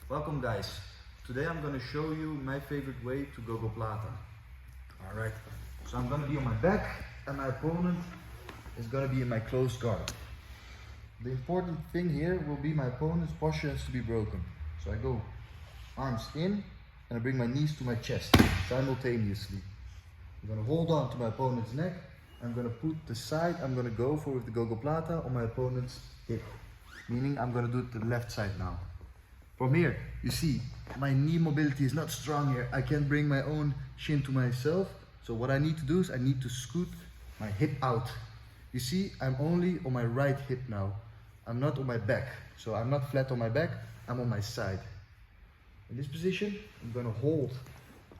Welcome guys. Today I'm going to show you my favorite way to Gogoplata. Alright, so I'm going to be on my back and my opponent is going to be in my close guard. The important thing here will be my opponent's posture has to be broken. So I go arms in and I bring my knees to my chest simultaneously. I'm going to hold on to my opponent's neck. I'm going to put the side I'm going to go for with the Gogoplata on my opponent's hip. Meaning I'm going to do it to the left side now. From here, you see, my knee mobility is not strong here. I can't bring my own shin to myself. So what I need to do is I need to scoot my hip out. You see, I'm only on my right hip now. I'm not on my back. So I'm not flat on my back, I'm on my side. In this position, I'm gonna hold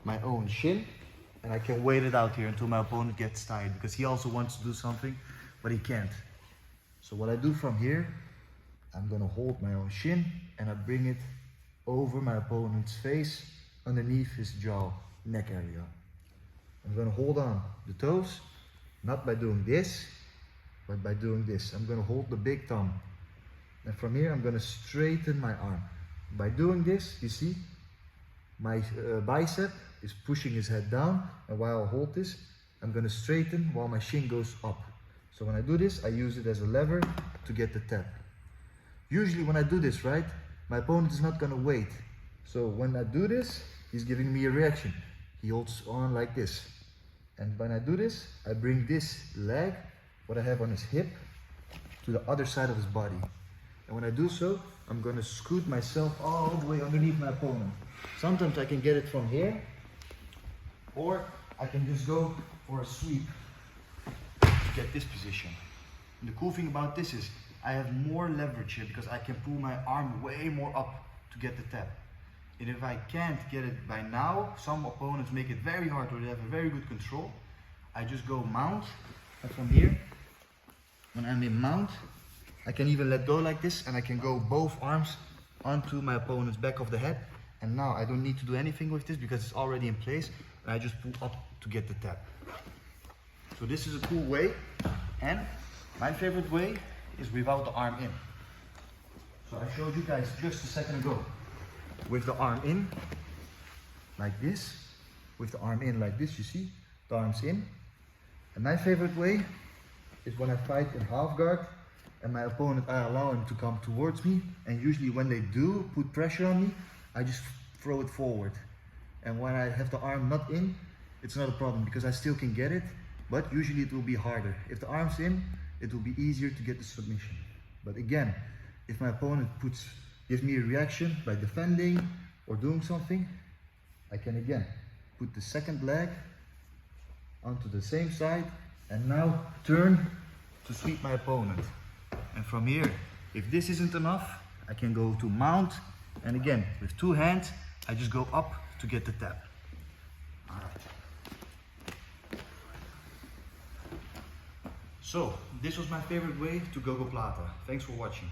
my own shin and I can wait it out here until my opponent gets tired because he also wants to do something, but he can't. So what I do from here, I'm gonna hold my own shin and I bring it over my opponent's face, underneath his jaw, neck area. I'm gonna hold on the toes, not by doing this, but by doing this. I'm gonna hold the big thumb. And from here, I'm gonna straighten my arm. By doing this, you see, my bicep is pushing his head down, and while I hold this, I'm gonna straighten while my shin goes up. So when I do this, I use it as a lever to get the tap. Usually when I do this, right, my opponent is not gonna wait. So when I do this, he's giving me a reaction. He holds on like this. And when I do this, I bring this leg, what I have on his hip, to the other side of his body. And when I do so, I'm gonna scoot myself all the way underneath my opponent. Sometimes I can get it from here, or I can just go for a sweep to get this position. And the cool thing about this is, I have more leverage here because I can pull my arm way more up to get the tap. And if I can't get it by now, some opponents make it very hard or they have a very good control. I just go mount, and from here, when I'm in mount, I can even let go like this and I can go both arms onto my opponent's back of the head. And now I don't need to do anything with this because it's already in place and I just pull up to get the tap. So this is a cool way, and my favorite way is without the arm in. So I showed you guys just a second ago with the arm in like this, with the arm in like this, you see, the arm's in. And my favorite way is when I fight in half guard and my opponent, I allow him to come towards me, and usually when they do put pressure on me, I just throw it forward. And when I have the arm not in, it's not a problem because I still can get it, but usually it will be harder. If the arm's in, it will be easier to get the submission. But again, if my opponent gives me a reaction by defending or doing something, I can again put the second leg onto the same side and now turn to sweep my opponent. And from here, if this isn't enough, I can go to mount, and again, with two hands, I just go up to get the tap. All right. So, this was my favorite way to Gogoplata. Thanks for watching.